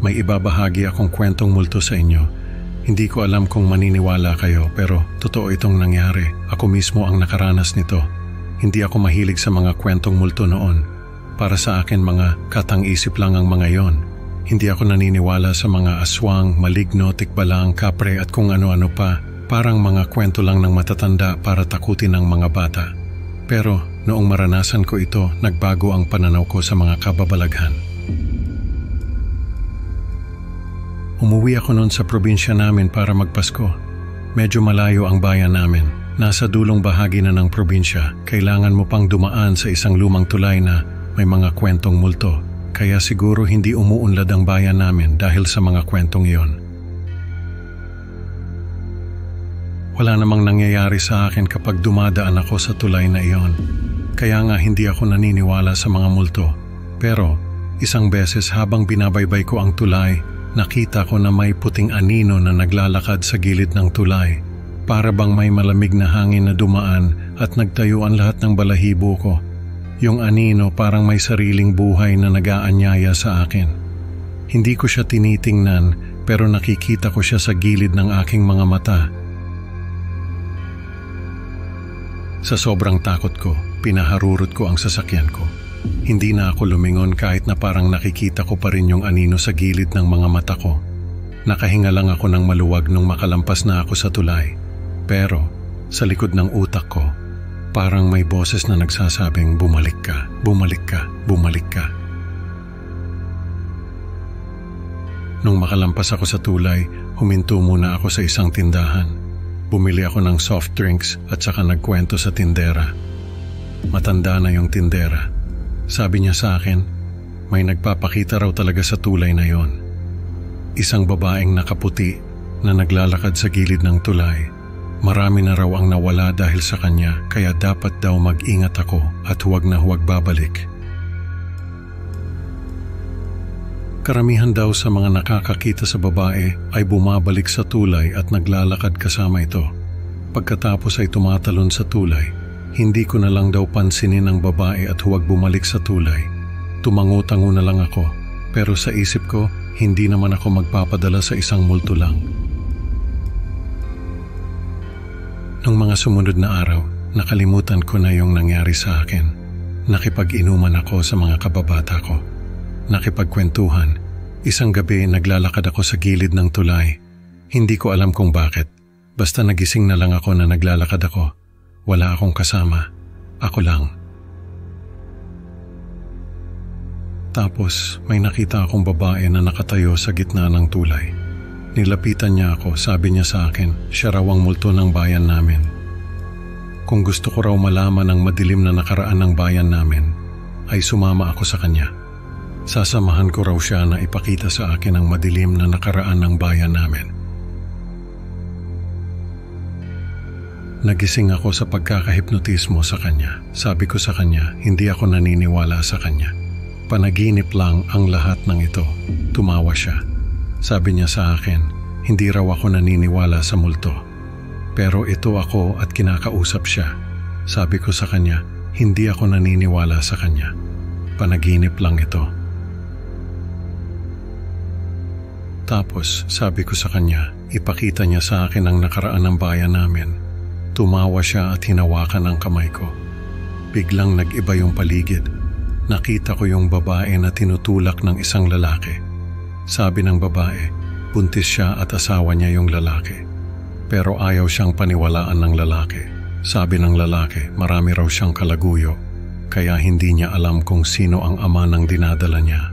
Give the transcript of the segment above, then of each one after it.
may ibabahagi akong kwentong multo sa inyo. Hindi ko alam kung maniniwala kayo pero totoo itong nangyari. Ako mismo ang nakaranas nito. Hindi ako mahilig sa mga kwentong multo noon. Para sa akin mga katang-isip lang ang mga yon. Hindi ako naniniwala sa mga aswang, maligno, tikbalang, kapre at kung ano-ano pa. Parang mga kwento lang ng matatanda para takutin ang mga bata. Pero noong maranasan ko ito, nagbago ang pananaw ko sa mga kababalaghan. Umuwi ako noon sa probinsya namin para magpasko. Medyo malayo ang bayan namin. Nasa dulong bahagi na ng probinsya. Kailangan mo pang dumaan sa isang lumang tulay na may mga kwentong multo. Kaya siguro hindi umuunlad ang bayan namin dahil sa mga kwentong iyon. Wala namang nangyayari sa akin kapag dumadaan ako sa tulay na iyon. Kaya nga hindi ako naniniwala sa mga multo. Pero isang beses habang binabaybay ko ang tulay, nakita ko na may puting anino na naglalakad sa gilid ng tulay. Para bang may malamig na hangin na dumaan at nagtayuan lahat ng balahibo ko. Yung anino parang may sariling buhay na nag-aanyaya sa akin. Hindi ko siya tinitingnan pero nakikita ko siya sa gilid ng aking mga mata. Sa sobrang takot ko, pinaharurot ko ang sasakyan ko. Hindi na ako lumingon kahit na parang nakikita ko pa rin yung anino sa gilid ng mga mata ko. Nakahinga lang ako ng maluwag nung makalampas na ako sa tulay. Pero sa likod ng utak ko, parang may boses na nagsasabing bumalik ka, bumalik ka, bumalik ka. Nung makalampas ako sa tulay, huminto muna ako sa isang tindahan. Bumili ako ng soft drinks at saka nagkwento sa tindera. Matanda na yung tindera. Sabi niya sa akin, may nagpapakita raw talaga sa tulay na yon. Isang babaeng nakaputi na naglalakad sa gilid ng tulay. Marami na raw ang nawala dahil sa kanya kaya dapat daw mag-ingat ako at huwag na huwag babalik. Karamihan daw sa mga nakakakita sa babae ay bumabalik sa tulay at naglalakad kasama ito. Pagkatapos ay tumatalon sa tulay, hindi ko na lang daw pansinin ang babae at huwag bumalik sa tulay. Tumango-tango na lang ako, pero sa isip ko, hindi naman ako magpapadala sa isang multo lang. Nung mga sumunod na araw, nakalimutan ko na yung nangyari sa akin. Nakipag-inuman ako sa mga kababata ko. Nakipagkwentuhan. Isang gabi naglalakad ako sa gilid ng tulay. Hindi ko alam kung bakit. Basta nagising na lang ako na naglalakad ako. Wala akong kasama. Ako lang. Tapos may nakita akong babae na nakatayo sa gitna ng tulay. Nilapitan niya ako, sabi niya sa akin, siya raw ang multo ng bayan namin. Kung gusto ko raw malaman ang madilim na nakaraan ng bayan namin, ay sumama ako sa kanya. Sasamahan ko raw siya na ipakita sa akin ang madilim na nakaraan ng bayan namin. Nagising ako sa pagkakahipnotismo sa kanya. Sabi ko sa kanya, hindi ako naniniwala sa kanya. Panaginip lang ang lahat ng ito. Tumawa siya. Sabi niya sa akin, hindi raw ako naniniwala sa multo. Pero ito ako at kinakausap siya. Sabi ko sa kanya, hindi ako naniniwala sa kanya. Panaginip lang ito. Tapos sabi ko sa kanya, ipakita niya sa akin ang nakaraan ng bayan namin. Tumawa siya at hinawakan ang kamay ko. Biglang nag-iba yung paligid. Nakita ko yung babae na tinutulak ng isang lalaki. Sabi ng babae, buntis siya at asawa niya yung lalaki. Pero ayaw siyang paniwalaan ng lalaki. Sabi ng lalaki, marami raw siyang kalaguyo. Kaya hindi niya alam kung sino ang ama ng dinadala niya.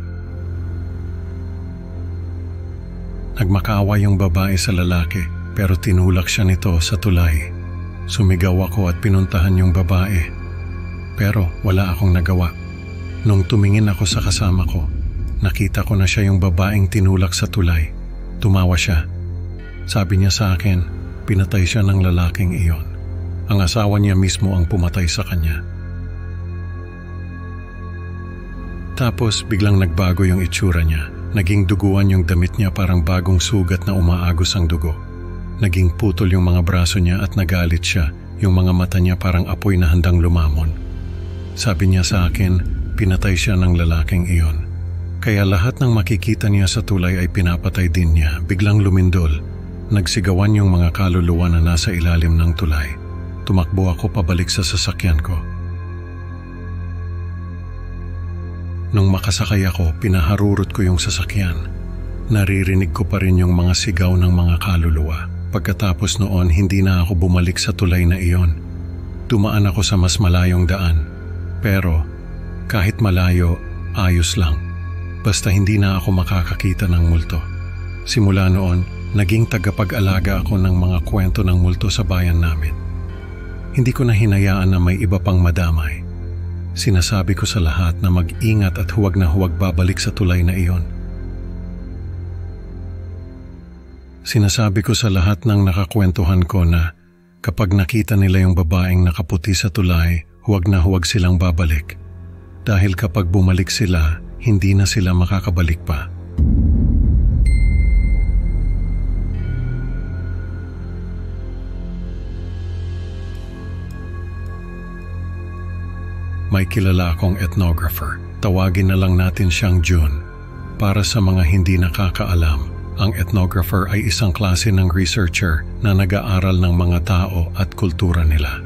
Nagmakaawa yung babae sa lalaki pero tinulak siya nito sa tulay. Sumigaw ako at pinuntahan yung babae. Pero wala akong nagawa. Nung tumingin ako sa kasama ko, nakita ko na siya yung babaeng tinulak sa tulay. Tumawa siya. Sabi niya sa akin, pinatay siya ng lalaking iyon. Ang asawa niya mismo ang pumatay sa kanya. Tapos biglang nagbago yung itsura niya. Naging duguan yung damit niya parang bagong sugat na umaagos ang dugo. Naging putol yung mga braso niya at nagalit siya. Yung mga mata niya parang apoy na handang lumamon. Sabi niya sa akin, pinatay siya ng lalaking iyon. Kaya lahat ng makikita niya sa tulay ay pinapatay din niya. Biglang lumindol. Nagsigawan yung mga kaluluwa na nasa ilalim ng tulay. Tumakbo ako pabalik sa sasakyan ko. Nung makasakay ako, pinaharurot ko yung sasakyan. Naririnig ko pa rin yung mga sigaw ng mga kaluluwa. Pagkatapos noon, hindi na ako bumalik sa tulay na iyon. Dumaan ako sa mas malayong daan. Pero kahit malayo, ayos lang. Basta hindi na ako makakakita ng multo. Simula noon, naging tagapag-alaga ako ng mga kwento ng multo sa bayan namin. Hindi ko na hinayaan na may iba pang madamay. Sinasabi ko sa lahat na mag-ingat at huwag na huwag babalik sa tulay na iyon. Sinasabi ko sa lahat ng nakakwentuhan ko na kapag nakita nila yung babaeng nakaputi sa tulay, huwag na huwag silang babalik. Dahil kapag bumalik sila, hindi na sila makakabalik pa. May kilala akong ethnographer. Tawagin na lang natin siyang June. Para sa mga hindi nakakaalam, ang ethnographer ay isang klase ng researcher na nag-aaral ng mga tao at kultura nila.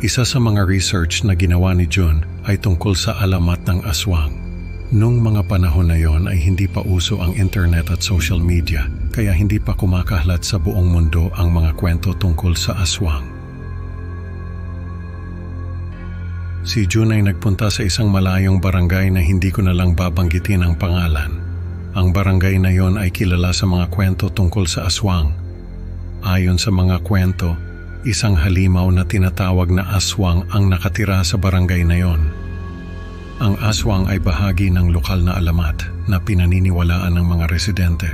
Isa sa mga research na ginawa ni June ay tungkol sa alamat ng aswang. Nung mga panahon na yon ay hindi pa uso ang internet at social media, kaya hindi pa kumakahlat sa buong mundo ang mga kwento tungkol sa aswang. Si June ay nagpunta sa isang malayong barangay na hindi ko na lang babanggitin ang pangalan. Ang barangay na yon ay kilala sa mga kwento tungkol sa aswang. Ayon sa mga kwento, isang halimaw na tinatawag na aswang ang nakatira sa barangay na yon. Ang aswang ay bahagi ng lokal na alamat na pinaniniwalaan ng mga residente.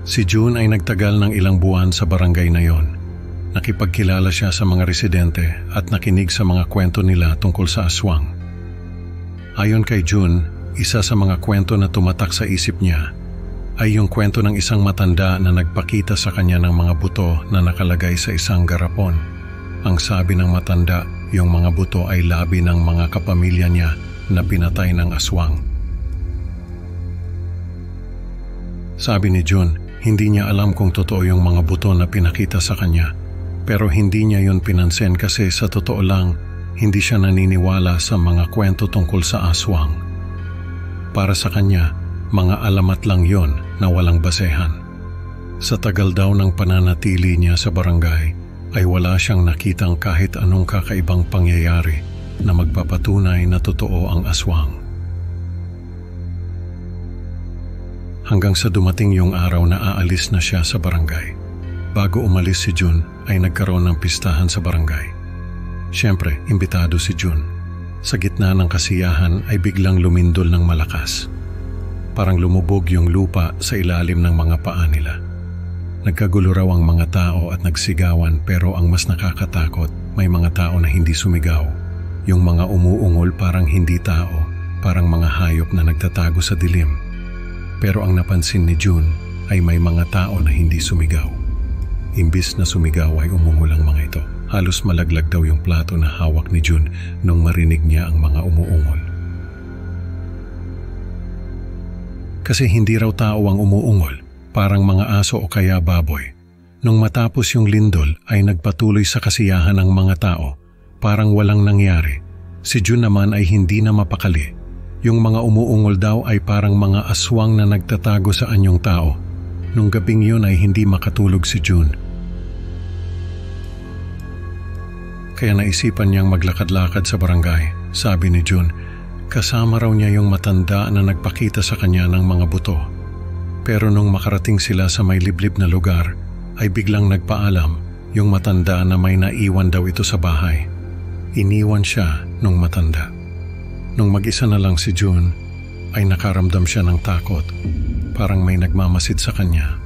Si June ay nagtagal ng ilang buwan sa barangay na yon. Nakipagkilala siya sa mga residente at nakinig sa mga kwento nila tungkol sa aswang. Ayon kay June, isa sa mga kwento na tumatak sa isip niya ay yung kwento ng isang matanda na nagpakita sa kanya ng mga buto na nakalagay sa isang garapon. Ang sabi ng matanda, yung mga buto ay labi ng mga kapamilya niya na pinatay ng aswang. Sabi ni June, hindi niya alam kung totoo yung mga buto na pinakita sa kanya, pero hindi niya yun pinansin kasi sa totoo lang, hindi siya naniniwala sa mga kwento tungkol sa aswang. Para sa kanya, mga alamat lang yon na walang basehan. Sa tagal daw ng pananatili niya sa barangay, ay wala siyang nakitang kahit anong kakaibang pangyayari na magpapatunay na totoo ang aswang. Hanggang sa dumating yung araw na aalis na siya sa barangay. Bago umalis si June ay nagkaroon ng pistahan sa barangay. Siyempre, imbitado si June. Sa gitna ng kasiyahan ay biglang lumindol ng malakas. Parang lumubog yung lupa sa ilalim ng mga paa nila. Nagkagulo raw ang mga tao at nagsigawan, pero ang mas nakakatakot, may mga tao na hindi sumigaw. Yung mga umuungol parang hindi tao, parang mga hayop na nagtatago sa dilim. Pero ang napansin ni June ay may mga tao na hindi sumigaw. Imbis na sumigaw ay umungol ang mga ito. Halos malaglag daw yung plato na hawak ni June nung marinig niya ang mga umuungol. Kasi hindi raw tao ang umuungol, parang mga aso o kaya baboy. Nung matapos yung lindol ay nagpatuloy sa kasiyahan ng mga tao, parang walang nangyari. Si June naman ay hindi na mapakali. Yung mga umuungol daw ay parang mga aswang na nagtatago sa anyong tao. Nung gabing yun ay hindi makatulog si June. Kaya naisipan niyang maglakad-lakad sa barangay. Sabi ni June, kasama raw niya yung matanda na nagpakita sa kanya ng mga buto. Pero nung makarating sila sa may liblib na lugar, ay biglang nagpaalam yung matanda na may naiwan daw ito sa bahay. Iniwan siya nung matanda. Nung mag-isa na lang si June, ay nakaramdam siya ng takot. Parang may nagmamasid sa kanya.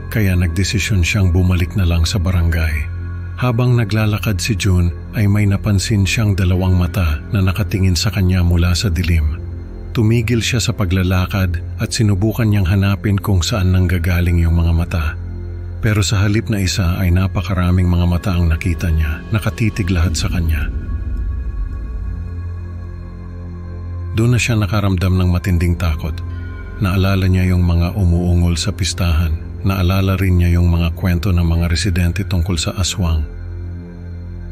Kaya nagdesisyon siyang bumalik na lang sa barangay. Habang naglalakad si June, ay may napansin siyang dalawang mata na nakatingin sa kanya mula sa dilim. Tumigil siya sa paglalakad at sinubukan niyang hanapin kung saan nanggagaling yung mga mata. Pero sa halip na isa ay napakaraming mga mata ang nakita niya, nakatitig lahat sa kanya. Doon na siya nakaramdam ng matinding takot. Naalala niya yung mga umuungol sa pistahan. Naalala rin niya yung mga kwento ng mga residente tungkol sa aswang.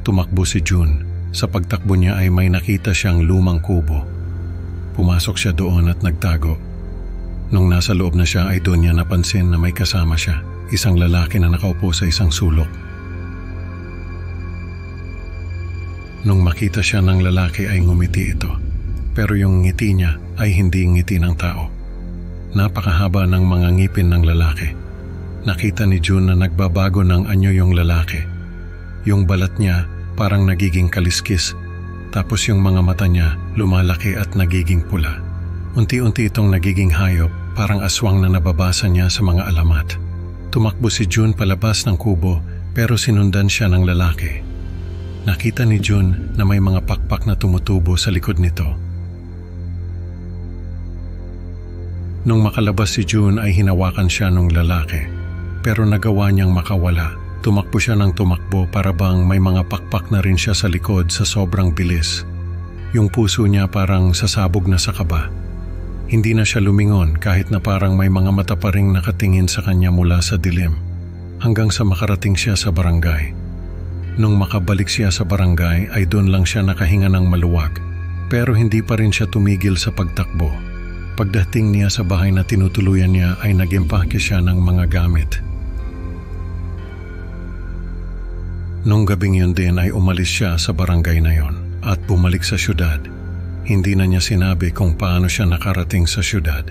Tumakbo si June. Sa pagtakbo niya ay may nakita siyang lumang kubo. Pumasok siya doon at nagtago. Nung nasa loob na siya ay doon niya napansin na may kasama siya, isang lalaki na nakaupo sa isang sulok. Nung makita siya ng lalaki ay ngumiti ito, pero yung ngiti niya ay hindi ngiti ng tao. Napakahaba ng mga ngipin ng lalaki. Nakita ni June na nagbabago ng anyo yung lalaki. Yung balat niya parang nagiging kaliskis, tapos yung mga mata niya lumalaki at nagiging pula. Unti-unti itong nagiging hayop, parang aswang na nababasa niya sa mga alamat. Tumakbo si June palabas ng kubo pero sinundan siya ng lalaki. Nakita ni June na may mga pakpak na tumutubo sa likod nito. Nung makalabas si June ay hinawakan siya ng lalaki, pero nagawa niyang makawala. Tumakbo siya ng tumakbo para bang may mga pakpak na rin siya sa likod sa sobrang bilis. Yung puso niya parang sasabog na sa kaba. Hindi na siya lumingon kahit na parang may mga mata pa ring nakatingin sa kanya mula sa dilim. Hanggang sa makarating siya sa barangay. Nung makabalik siya sa barangay ay doon lang siya nakahinga ng maluwag. Pero hindi pa rin siya tumigil sa pagtakbo. Pagdating niya sa bahay na tinutuluyan niya ay nag-impake siya ng mga gamit. Nung gabing yun din ay umalis siya sa barangay na yon at bumalik sa syudad. Hindi na niya sinabi kung paano siya nakarating sa syudad.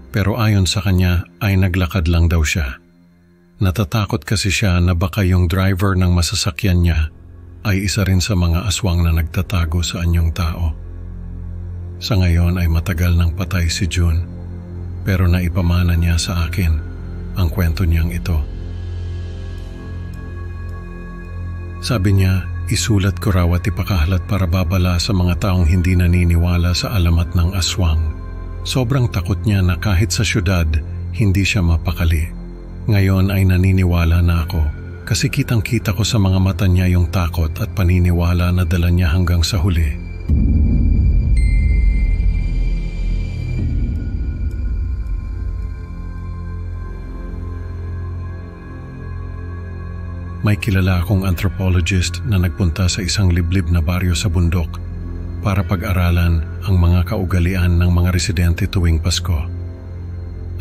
Pero ayon sa kanya ay naglakad lang daw siya. Natatakot kasi siya na baka yung driver ng masasakyan niya ay isa rin sa mga aswang na nagtatago sa anyong tao. Sa ngayon ay matagal nang patay si June, pero naipamana niya sa akin ang kwento niyang ito. Sabi niya, isulat ko raw at ipakahalat para babala sa mga taong hindi naniniwala sa alamat ng aswang. Sobrang takot niya na kahit sa syudad, hindi siya mapakali. Ngayon ay naniniwala na ako kasi kitang-kita ko sa mga mata niya yung takot at paniniwala na dala niya hanggang sa huli. May kilala akong anthropologist na nagpunta sa isang liblib na baryo sa bundok para pag-aralan ang mga kaugalian ng mga residente tuwing Pasko.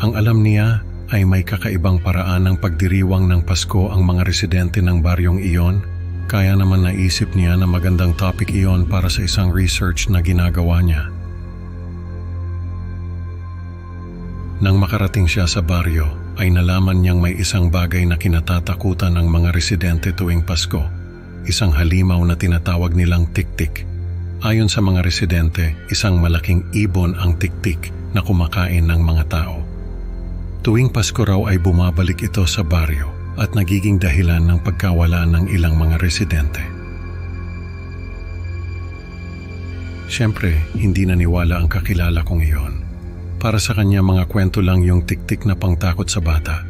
Ang alam niya ay may kakaibang paraan ng pagdiriwang ng Pasko ang mga residente ng baryong iyon, kaya naman naisip niya na magandang topic iyon para sa isang research na ginagawa niya. Nang makarating siya sa baryo, ay nalaman niyang may isang bagay na kinatatakutan ng mga residente tuwing Pasko, isang halimaw na tinatawag nilang tiktik. Ayon sa mga residente, isang malaking ibon ang tiktik na kumakain ng mga tao. Tuwing Pasko raw ay bumabalik ito sa baryo at nagiging dahilan ng pagkawala ng ilang mga residente. Siyempre, hindi naniwala ang kakilala kong iyon. Para sa kanya mga kwento lang yung tiktik na pangtakot sa bata.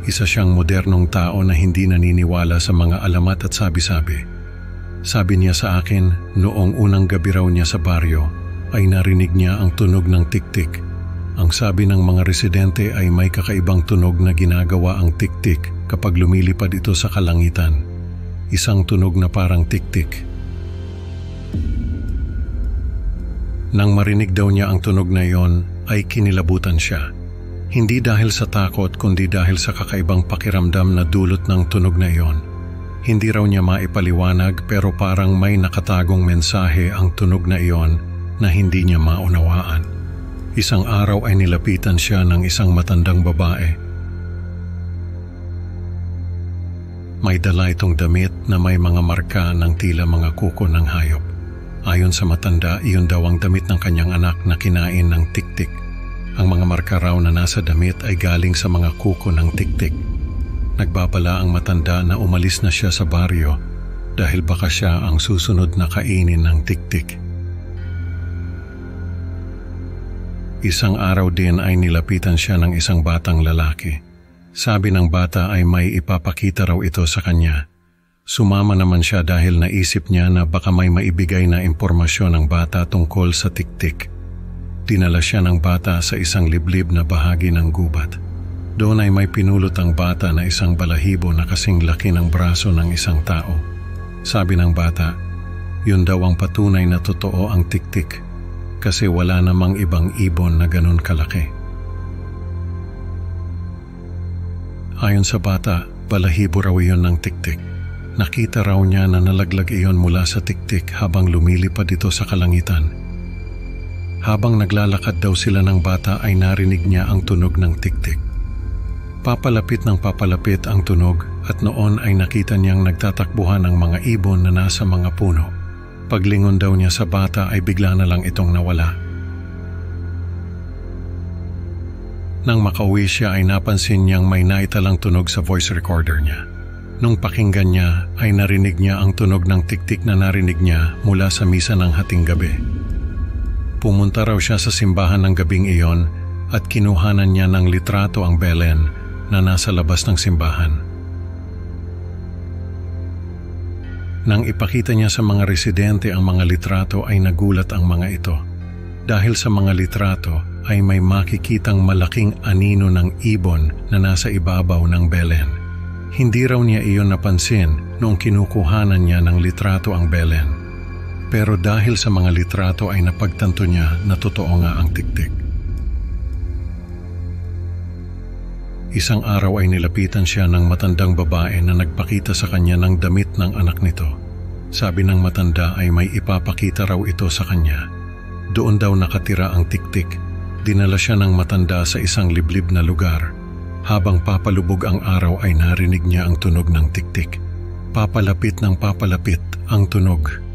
Isa siyang modernong tao na hindi naniniwala sa mga alamat at sabi-sabi. Sabi niya sa akin, noong unang gabi raw niya sa baryo, ay narinig niya ang tunog ng tiktik. Ang sabi ng mga residente ay may kakaibang tunog na ginagawa ang tiktik kapag lumilipad ito sa kalangitan. Isang tunog na parang tiktik. Nang marinig daw niya ang tunog na iyon, ay kinilabutan siya. Hindi dahil sa takot kundi dahil sa kakaibang pakiramdam na dulot ng tunog na iyon. Hindi raw niya maipaliwanag pero parang may nakatagong mensahe ang tunog na iyon na hindi niya maunawaan. Isang araw ay nilapitan siya ng isang matandang babae. May dala itong damit na may mga marka ng tila mga kuko ng hayop. Ayon sa matanda, iyon daw ang damit ng kanyang anak na kinain ng tiktik. Ang mga marka raw na nasa damit ay galing sa mga kuko ng tiktik. Nagbabala ang matanda na umalis na siya sa baryo dahil baka siya ang susunod na kainin ng tiktik. Isang araw din ay nilapitan siya ng isang batang lalaki. Sabi ng bata ay may ipapakita raw ito sa kanya. Sumama naman siya dahil naisip niya na baka may maibigay na impormasyon ng bata tungkol sa tiktik. Dinala siya ng bata sa isang liblib na bahagi ng gubat. Doon ay may pinulot ang bata na isang balahibo na kasing laki ng braso ng isang tao. Sabi ng bata, yun daw ang patunay na totoo ang tiktik kasi wala namang ibang ibon na ganun kalaki. Ayon sa bata, balahibo raw iyon ng tiktik. Nakita raw niya na nalaglag iyon mula sa tiktik habang lumilipad ito sa kalangitan. Habang naglalakad daw sila ng bata ay narinig niya ang tunog ng tiktik. Papalapit ng papalapit ang tunog at noon ay nakita niyang nagtatakbuhan ang mga ibon na nasa mga puno. Paglingon daw niya sa bata ay bigla na lang itong nawala. Nang makauwi siya ay napansin niyang may naitalang tunog sa voice recorder niya. Nung pakinggan niya ay narinig niya ang tunog ng tiktik na narinig niya mula sa misa ng hating gabi. Pumunta raw siya sa simbahan ng gabing iyon at kinuhanan niya ng litrato ang Belen na nasa labas ng simbahan. Nang ipakita niya sa mga residente ang mga litrato ay nagulat ang mga ito. Dahil sa mga litrato ay may makikitang malaking anino ng ibon na nasa ibabaw ng Belen. Hindi raw niya iyon napansin noong kinukuhanan niya ng litrato ang Belen. Pero dahil sa mga litrato ay napagtanto niya na totoo nga ang tiktik. Isang araw ay nilapitan siya ng matandang babae na nagpakita sa kanya ng damit ng anak nito. Sabi ng matanda ay may ipapakita raw ito sa kanya. Doon daw nakatira ang tiktik. Dinala siya ng matanda sa isang liblib na lugar. Habang papalubog ang araw ay narinig niya ang tunog ng tiktik. Papalapit ng papalapit ang tunog.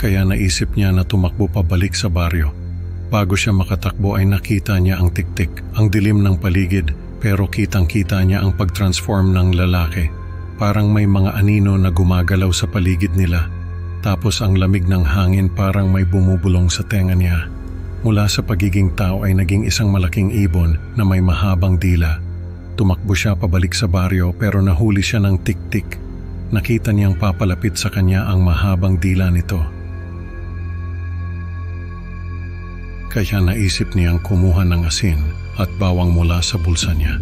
Kaya naisip niya na tumakbo pabalik sa baryo. Bago siya makatakbo ay nakita niya ang tiktik, ang dilim ng paligid, pero kitang-kita niya ang pag-transform ng lalaki. Parang may mga anino na gumagalaw sa paligid nila. Tapos ang lamig ng hangin parang may bumubulong sa tenga niya. Mula sa pagiging tao ay naging isang malaking ibon na may mahabang dila. Tumakbo siya pabalik sa baryo pero nahuli siya ng tiktik. Nakita niyang papalapit sa kanya ang mahabang dila nito. Kaya naisip niyang kumuha ng asin at bawang mula sa bulsa niya.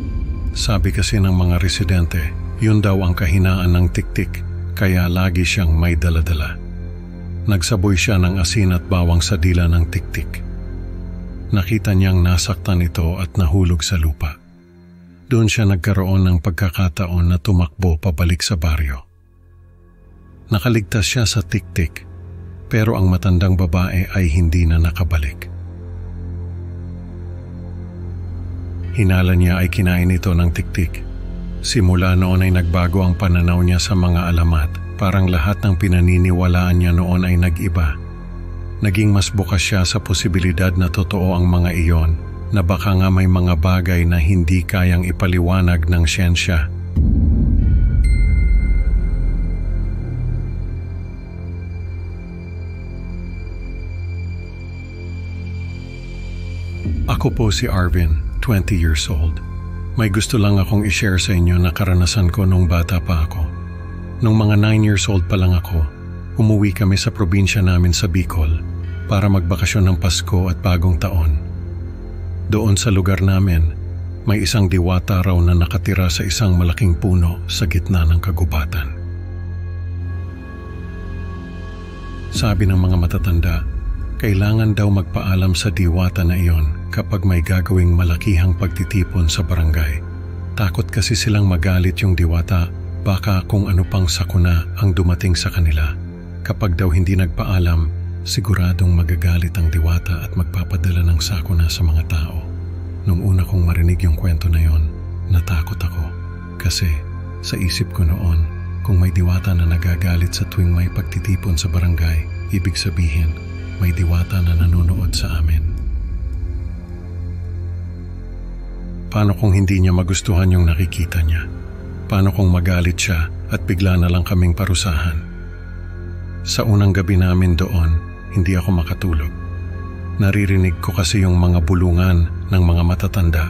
Sabi kasi ng mga residente, yun daw ang kahinaan ng tiktik, kaya lagi siyang may daladala. Nagsaboy siya ng asin at bawang sa dila ng tiktik. Nakita niyang nasaktan ito at nahulog sa lupa. Doon siya nagkaroon ng pagkakataon na tumakbo pabalik sa baryo. Nakaligtas siya sa tiktik, pero ang matandang babae ay hindi na nakabalik. Hinala niya ay kinain ito ng tiktik. Simula noon ay nagbago ang pananaw niya sa mga alamat. Parang lahat ng pinaniniwalaan niya noon ay nag-iba. Naging mas bukas siya sa posibilidad na totoo ang mga iyon, na baka nga may mga bagay na hindi kayang ipaliwanag ng siyensya. Ako po si Arvin, 20 years old. May gusto lang akong i-share sa inyo na karanasan ko nung bata pa ako. Nung mga 9 years old pa lang ako, umuwi kami sa probinsya namin sa Bicol para magbakasyon ng Pasko at Bagong Taon. Doon sa lugar namin, may isang diwata raw na nakatira sa isang malaking puno sa gitna ng kagubatan. Sabi ng mga matatanda, kailangan daw magpaalam sa diwata na iyon kapag may gagawing malakihang pagtitipon sa barangay. Takot kasi silang magalit yung diwata, baka kung ano pang sakuna ang dumating sa kanila. Kapag daw hindi nagpaalam, siguradong magagalit ang diwata at magpapadala ng sakuna sa mga tao. Nung una kong marinig yung kwento na yon, natakot ako. Kasi sa isip ko noon, kung may diwata na nagagalit sa tuwing may pagtitipon sa barangay, ibig sabihin, may diwata na nanonood sa amin. Paano kung hindi niya magustuhan yung nakikita niya? Paano kung magalit siya at bigla na lang kaming parusahan? Sa unang gabi namin doon, hindi ako makatulog. Naririnig ko kasi yung mga bulungan ng mga matatanda.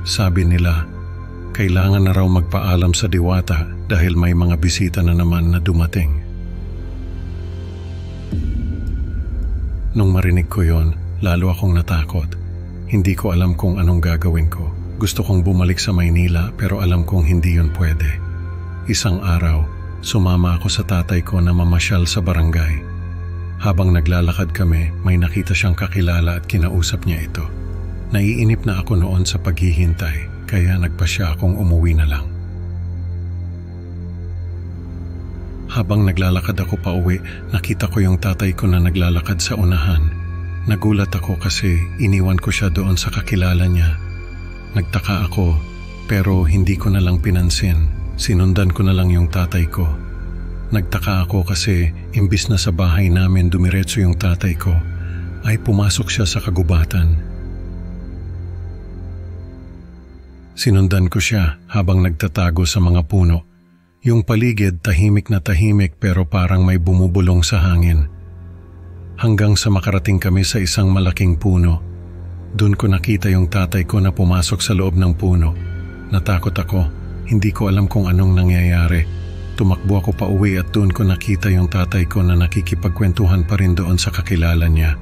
Sabi nila, kailangan na raw magpaalam sa diwata dahil may mga bisita na naman na dumating. Nung marinig ko yon, lalo akong natakot. Hindi ko alam kung anong gagawin ko. Gusto kong bumalik sa Maynila pero alam kong hindi yun pwede. Isang araw, sumama ako sa tatay ko na mamasyal sa barangay. Habang naglalakad kami, may nakita siyang kakilala at kinausap niya ito. Naiinip na ako noon sa paghihintay, kaya nagpasya akong umuwi na lang. Habang naglalakad ako pauwi, nakita ko yung tatay ko na naglalakad sa unahan. Nagulat ako kasi iniwan ko siya doon sa kakilala niya. Nagtaka ako, pero hindi ko na lang pinansin. Sinundan ko na lang yung tatay ko. Nagtaka ako kasi imbis na sa bahay namin dumiretso yung tatay ko, ay pumasok siya sa kagubatan. Sinundan ko siya habang nagtatago sa mga puno. Yung paligid tahimik na tahimik pero parang may bumubulong sa hangin. Hanggang sa makarating kami sa isang malaking puno. Doon ko nakita yung tatay ko na pumasok sa loob ng puno. Natakot ako, hindi ko alam kung anong nangyayari. Tumakbo ako pauwi at doon ko nakita yung tatay ko na nakikipagkwentuhan pa rin doon sa kakilala niya.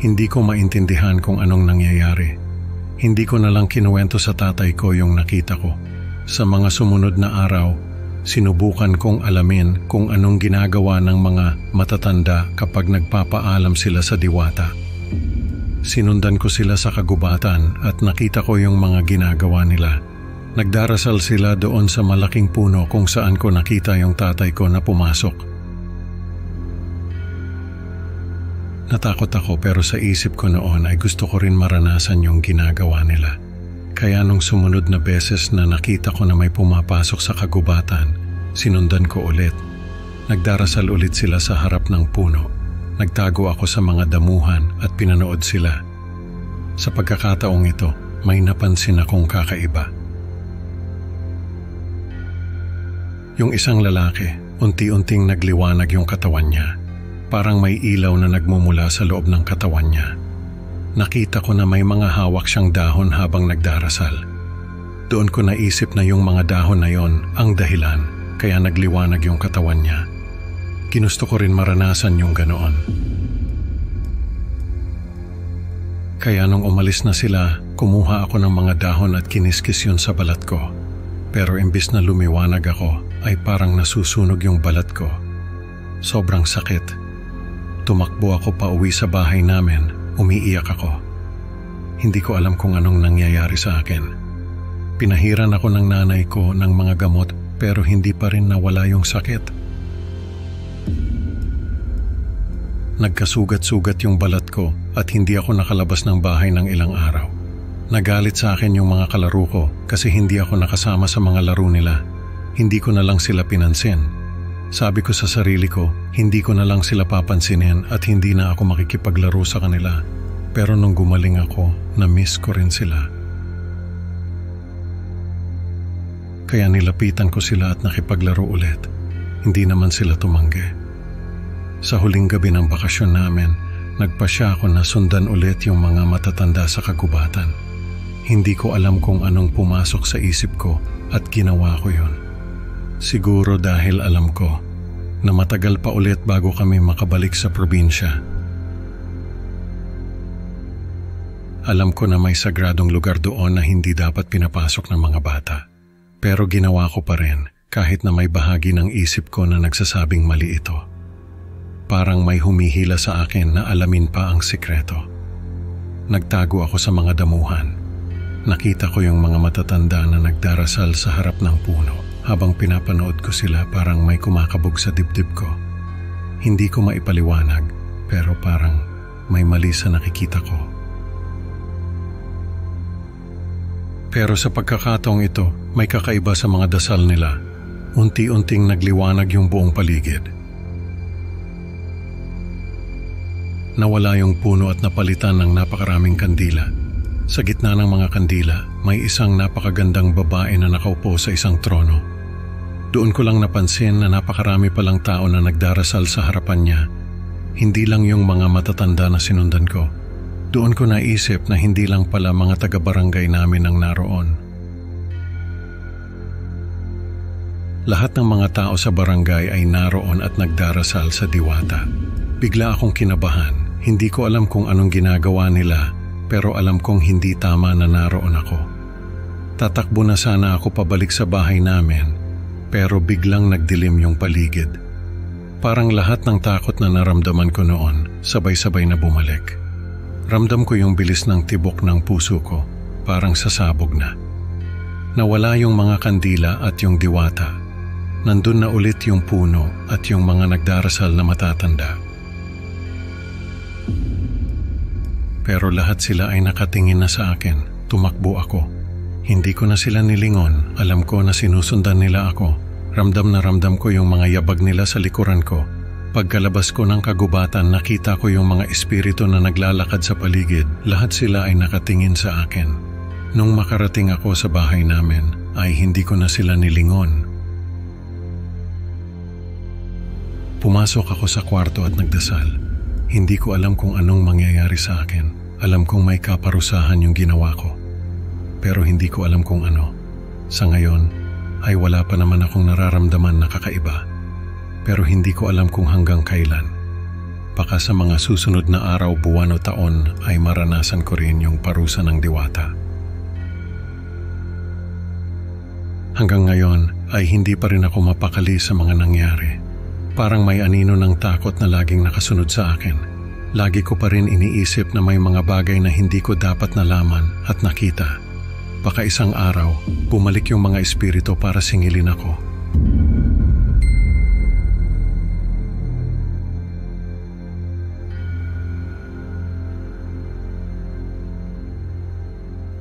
Hindi ko maintindihan kung anong nangyayari. Hindi ko na lang kinuwento sa tatay ko yung nakita ko. Sa mga sumunod na araw, sinubukan kong alamin kung anong ginagawa ng mga matatanda kapag nagpapaalam sila sa diwata. Sinundan ko sila sa kagubatan at nakita ko yung mga ginagawa nila. Nagdarasal sila doon sa malaking puno kung saan ko nakita yung tatay ko na pumasok. Natakot ako pero sa isip ko noon ay gusto ko rin maranasan yung ginagawa nila. Kaya nung sumunod na beses na nakita ko na may pumapasok sa kagubatan, sinundan ko ulit. Nagdarasal ulit sila sa harap ng puno. Nagtago ako sa mga damuhan at pinanood sila. Sa pagkakataong ito, may napansin akong kakaiba. Yung isang lalaki, unti-unting nagliwanag yung katawan niya. Parang may ilaw na nagmumula sa loob ng katawan niya. Nakita ko na may mga hawak siyang dahon habang nagdarasal. Doon ko naisip na yung mga dahon na yon ang dahilan kaya nagliwanag yung katawan niya. Ginusto ko rin maranasan yung ganoon. Kaya nung umalis na sila, kumuha ako ng mga dahon at kiniskis yun sa balat ko. Pero imbis na lumiwanag ako, ay parang nasusunog yung balat ko. Sobrang sakit. Tumakbo ako pa uwi sa bahay namin, umiiyak ako. Hindi ko alam kung anong nangyayari sa akin. Pinahiran ako ng nanay ko ng mga gamot pero hindi pa rin nawala yung sakit. Nagkasugat-sugat yung balat ko at hindi ako nakalabas ng bahay ng ilang araw. Nagalit sa akin yung mga kalaro ko kasi hindi ako nakasama sa mga laro nila. Hindi ko na lang sila pinansin. Sabi ko sa sarili ko, hindi ko na lang sila papansinin at hindi na ako makikipaglaro sa kanila. Pero nung gumaling ako, na-miss ko rin sila. Kaya nilapitan ko sila at nakipaglaro ulit. Hindi naman sila tumanggi. Sa huling gabi ng bakasyon namin, nagpasya ako na sundan ulit yung mga matatanda sa kagubatan. Hindi ko alam kung anong pumasok sa isip ko at ginawa ko yon. Siguro dahil alam ko na matagal pa ulit bago kami makabalik sa probinsya. Alam ko na may sagradong lugar doon na hindi dapat pinapasok ng mga bata. Pero ginawa ko pa rin kahit na may bahagi ng isip ko na nagsasabing mali ito. Parang may humihila sa akin na alamin pa ang sikreto. Nagtago ako sa mga damuhan. Nakita ko yung mga matatanda na nagdarasal sa harap ng puno. Habang pinapanood ko sila parang may kumakabog sa dibdib ko. Hindi ko maipaliwanag pero parang may mali sa nakikita ko. Pero sa pagkakataong ito, may kakaiba sa mga dasal nila. Unti-unting nagliwanag yung buong paligid. Nawala yung puno at napalitan ng napakaraming kandila. Sa gitna ng mga kandila, may isang napakagandang babae na nakaupo sa isang trono. Doon ko lang napansin na napakarami palang tao na nagdarasal sa harapan niya. Hindi lang yung mga matatanda na sinundan ko. Doon ko naisip na hindi lang pala mga taga-barangay namin ang naroon. Lahat ng mga tao sa barangay ay naroon at nagdarasal sa diwata. Bigla akong kinabahan. Hindi ko alam kung anong ginagawa nila, pero alam kong hindi tama na naroon ako. Tatakbo na sana ako pabalik sa bahay namin, pero biglang nagdilim yung paligid. Parang lahat ng takot na naramdaman ko noon, sabay-sabay na bumalik. Ramdam ko yung bilis ng tibok ng puso ko, parang sasabog na. Nawala yung mga kandila at yung diwata. Nandun na ulit yung puno at yung mga nagdarasal na matatanda. Pero lahat sila ay nakatingin na sa akin. Tumakbo ako. Hindi ko na sila nilingon. Alam ko na sinusundan nila ako. Ramdam na ramdam ko yung mga yabag nila sa likuran ko. Pagkalabas ko ng kagubatan, nakita ko yung mga espiritu na naglalakad sa paligid. Lahat sila ay nakatingin sa akin. Nung makarating ako sa bahay namin, ay hindi ko na sila nilingon. Pumasok ako sa kwarto at nagdasal. Hindi ko alam kung anong mangyayari sa akin. Alam kong may kaparusahan yung ginawa ko. Pero hindi ko alam kung ano. Sa ngayon, ay wala pa naman akong nararamdaman na kakaiba. Pero hindi ko alam kung hanggang kailan. Baka sa mga susunod na araw, buwan o taon ay maranasan ko rin yung parusa ng diwata. Hanggang ngayon ay hindi pa rin ako mapakali sa mga nangyari. Parang may anino ng takot na laging nakasunod sa akin. Lagi ko pa rin iniisip na may mga bagay na hindi ko dapat nalaman at nakita. Baka isang araw, bumalik yung mga espiritu para singilin ako.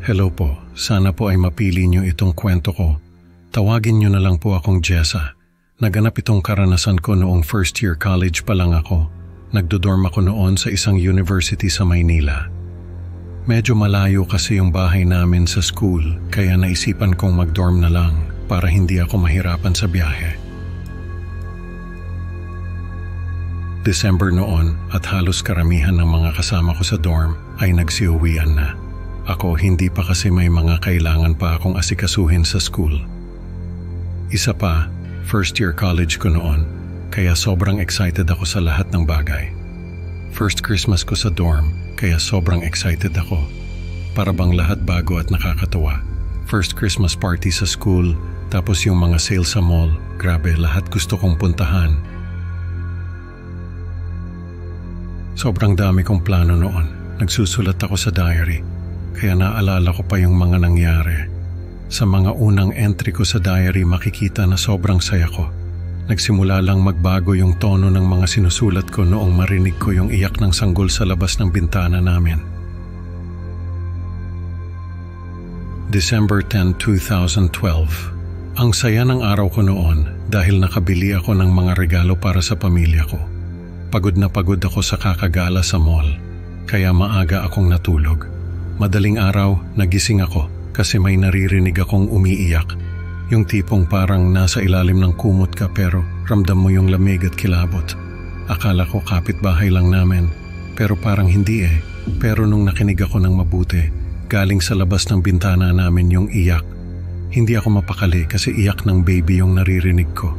Hello po, sana po ay mapili niyo itong kwento ko. Tawagin niyo na lang po akong Jessa. Naganap itong karanasan ko noong first year college pa lang ako. Nagdodorm ako noon sa isang university sa Maynila. Medyo malayo kasi yung bahay namin sa school, kaya naisipan kong mag-dorm na lang para hindi ako mahirapan sa biyahe. December noon at halos karamihan ng mga kasama ko sa dorm ay nagsiuwian na. Ako hindi pa kasi may mga kailangan pa akong asikasuhin sa school. Isa pa, first year college ko noon, kaya sobrang excited ako sa lahat ng bagay. First Christmas ko sa dorm, kaya sobrang excited ako. Para bang lahat bago at nakakatuwa. First Christmas party sa school, tapos yung mga sale sa mall, grabe, lahat gusto kong puntahan. Sobrang dami kong plano noon. Nagsusulat ako sa diary, kaya naalala ko pa yung mga nangyari. Sa mga unang entry ko sa diary, makikita na sobrang saya ko. Nagsimula lang magbago yung tono ng mga sinusulat ko noong marinig ko yung iyak ng sanggol sa labas ng bintana namin. December 10, 2012. Ang saya ng araw ko noon dahil nakabili ako ng mga regalo para sa pamilya ko. Pagod na pagod ako sa kakagala sa mall, kaya maaga akong natulog. Madaling araw, nagising ako kasi may naririnig akong umiiyak. Yung tipong parang nasa ilalim ng kumot ka pero ramdam mo yung lamig at kilabot. Akala ko kapitbahay lang namin, pero parang hindi eh. Pero nung nakinig ako ng mabuti, galing sa labas ng bintana namin yung iyak. Hindi ako mapakali kasi iyak ng baby yung naririnig ko.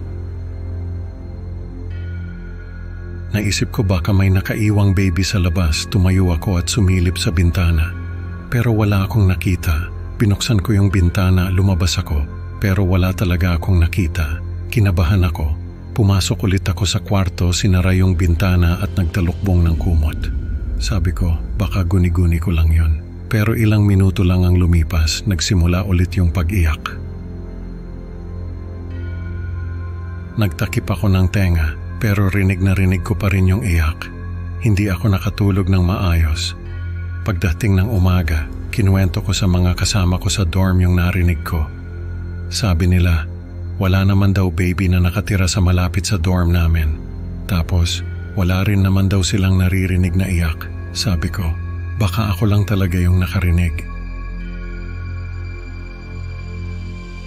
Naisip ko baka may nakaiwang baby sa labas, tumayo ako at sumilip sa bintana. Pero wala akong nakita. Binuksan ko yung bintana, lumabas ako, pero wala talaga akong nakita. Kinabahan ako. Pumasok ulit ako sa kwarto, sinara yung bintana at nagtalukbong ng kumot. Sabi ko, baka guni-guni ko lang yon. Pero ilang minuto lang ang lumipas, nagsimula ulit yung pag-iyak. Nagtakip ako ng tenga, pero rinig na rinig ko pa rin yung iyak. Hindi ako nakatulog ng maayos. Pagdating ng umaga, kinuwento ko sa mga kasama ko sa dorm yung narinig ko. Sabi nila, wala naman daw baby na nakatira sa malapit sa dorm namin. Tapos, wala rin naman daw silang naririnig na iyak. Sabi ko, baka ako lang talaga yung nakarinig.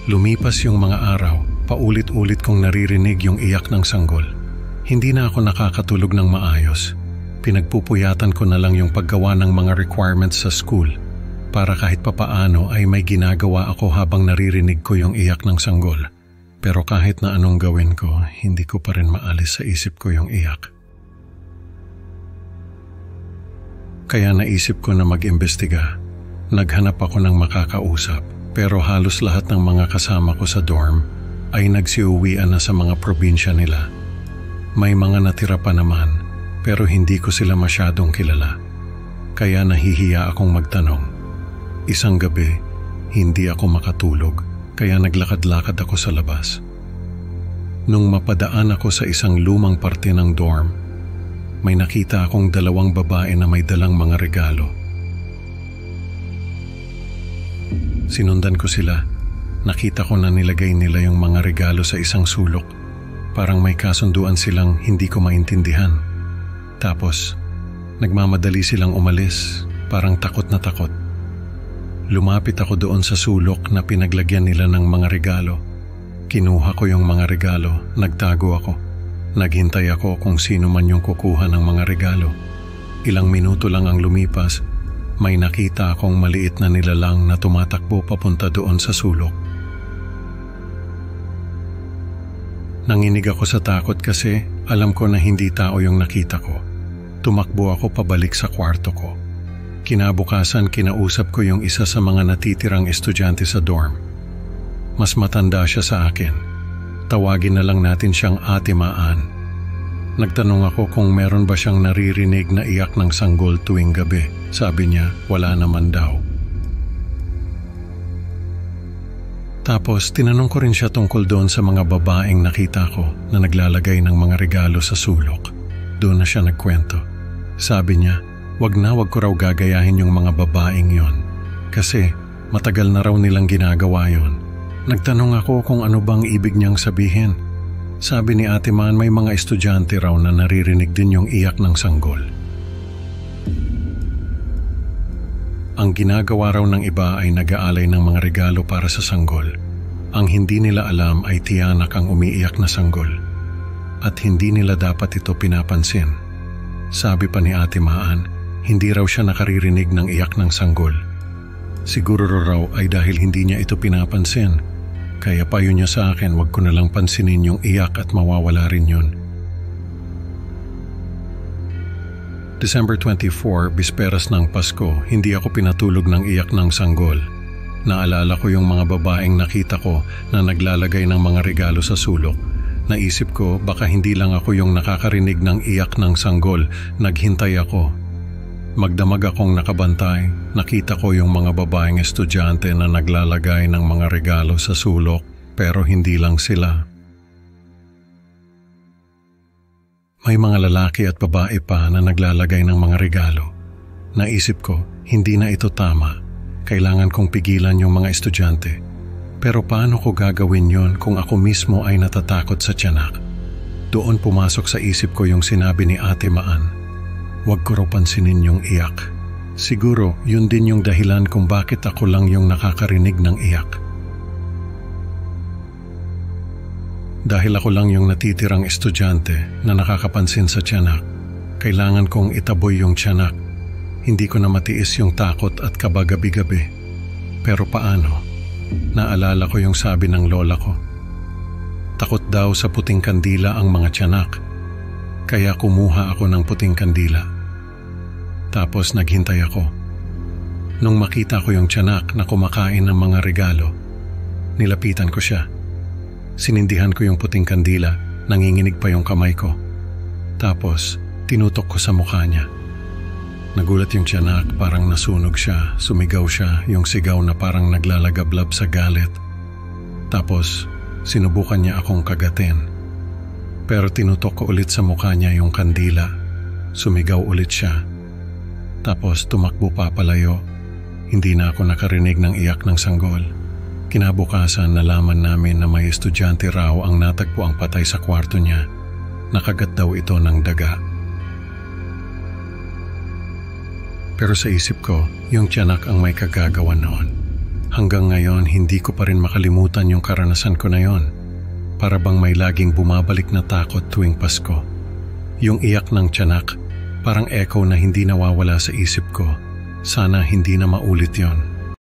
Lumipas yung mga araw, paulit-ulit kong naririnig yung iyak ng sanggol. Hindi na ako nakakatulog ng maayos. Pinagpupuyatan ko na lang yung paggawa ng mga requirements sa school para kahit papaano ay may ginagawa ako habang naririnig ko yung iyak ng sanggol. Pero kahit na anong gawin ko, hindi ko pa rin maalis sa isip ko yung iyak. Kaya naisip ko na mag-imbestiga. Naghanap ako ng makakausap, pero halos lahat ng mga kasama ko sa dorm ay nagsiuwian na sa mga probinsya nila. May mga natira pa naman, pero hindi ko sila masyadong kilala. Kaya nahihiya akong magtanong. Isang gabi, hindi ako makatulog, kaya naglakad-lakad ako sa labas. Nung mapadaan ako sa isang lumang parte ng dorm, may nakita akong dalawang babae na may dalang mga regalo. Sinundan ko sila. Nakita ko na nilagay nila yung mga regalo sa isang sulok. Parang may kasunduan silang hindi ko maintindihan. Tapos, nagmamadali silang umalis, parang takot na takot. Lumapit ako doon sa sulok na pinaglagyan nila ng mga regalo. Kinuha ko yung mga regalo, nagtago ako. Naghintay ako kung sino man yung kukuha ng mga regalo. Ilang minuto lang ang lumipas, may nakita akong maliit na nilalang na tumatakbo papunta doon sa sulok. Nanginig ako sa takot kasi alam ko na hindi tao yung nakita ko. Tumakbo ako pabalik sa kwarto ko. Kinabukasan kinausap ko yung isa sa mga natitirang estudyante sa dorm. Mas matanda siya sa akin. Tawagin na lang natin siyang Ate Maan. Nagtanong ako kung meron ba siyang naririnig na iyak ng sanggol tuwing gabi. Sabi niya, wala naman daw. Tapos tinanong ko rin siya tungkol doon sa mga babaeng nakita ko na naglalagay ng mga regalo sa sulok. Doon na siya nagkwento. Sabi niya, wag ko raw gagayahin yung mga babaeng yon. Kasi matagal na raw nilang ginagawa yon. Nagtanong ako kung ano bang ibig niyang sabihin. Sabi ni Ate Man may mga estudyante raw na naririnig din yung iyak ng sanggol. Ang ginagawa raw ng iba ay nag-aalay ng mga regalo para sa sanggol. Ang hindi nila alam ay tiyanak ang umiiyak na sanggol. At hindi nila dapat ito pinapansin. Sabi pa ni Ate Maan, hindi raw siya nakaririnig ng iyak ng sanggol. Siguro raw ay dahil hindi niya ito pinapansin. Kaya payo niya sa akin wag ko na lang pansinin yung iyak at mawawala rin yun. December 24, bisperas ng Pasko, hindi ako pinatulog ng iyak ng sanggol. Naalala ko yung mga babaeng nakita ko na naglalagay ng mga regalo sa sulok. Naisip ko baka hindi lang ako yung nakakarinig ng iyak ng sanggol, naghintay ako. Magdamag akong nakabantay, nakita ko yung mga babaeng estudyante na naglalagay ng mga regalo sa sulok pero hindi lang sila. May mga lalaki at babae pa na naglalagay ng mga regalo. Naisip ko, hindi na ito tama. Kailangan kong pigilan yung mga estudyante. Pero paano ko gagawin yon kung ako mismo ay natatakot sa tiyanak? Doon pumasok sa isip ko yung sinabi ni Ate Maan. Huwag ko raw pansinin yung iyak. Siguro yun din yung dahilan kung bakit ako lang yung nakakarinig ng iyak. Dahil ako lang yung natitirang estudyante na nakakapansin sa tiyanak, kailangan kong itaboy yung tiyanak. Hindi ko na matiis yung takot at kaba gabi-gabi. Pero paano? Naalala ko yung sabi ng lola ko. Takot daw sa puting kandila ang mga tiyanak. Kaya kumuha ako ng puting kandila. Tapos naghintay ako. Nung makita ko yung tiyanak na kumakain ng mga regalo, nilapitan ko siya. Sinindihan ko yung puting kandila, nanginginig pa yung kamay ko. Tapos, tinutok ko sa mukha niya. Nagulat yung tiyanak, parang nasunog siya, sumigaw siya, yung sigaw na parang naglalagablab sa galit. Tapos, sinubukan niya akong kagatin. Pero tinutok ko ulit sa mukha niya yung kandila. Sumigaw ulit siya. Tapos tumakbo papalayo. Hindi na ako nakarinig ng iyak ng sanggol. Kinabukasan nalaman namin na may estudyante raw ang natagpo ang patay sa kwarto niya. Nakagat daw ito ng daga. Pero sa isip ko, yung tiyanak ang may kagagawan noon. Hanggang ngayon, hindi ko pa rin makalimutan yung karanasan ko na yon. Para bang may laging bumabalik na takot tuwing Pasko. Yung iyak ng tiyanak, parang echo na hindi nawawala sa isip ko. Sana hindi na maulit yon.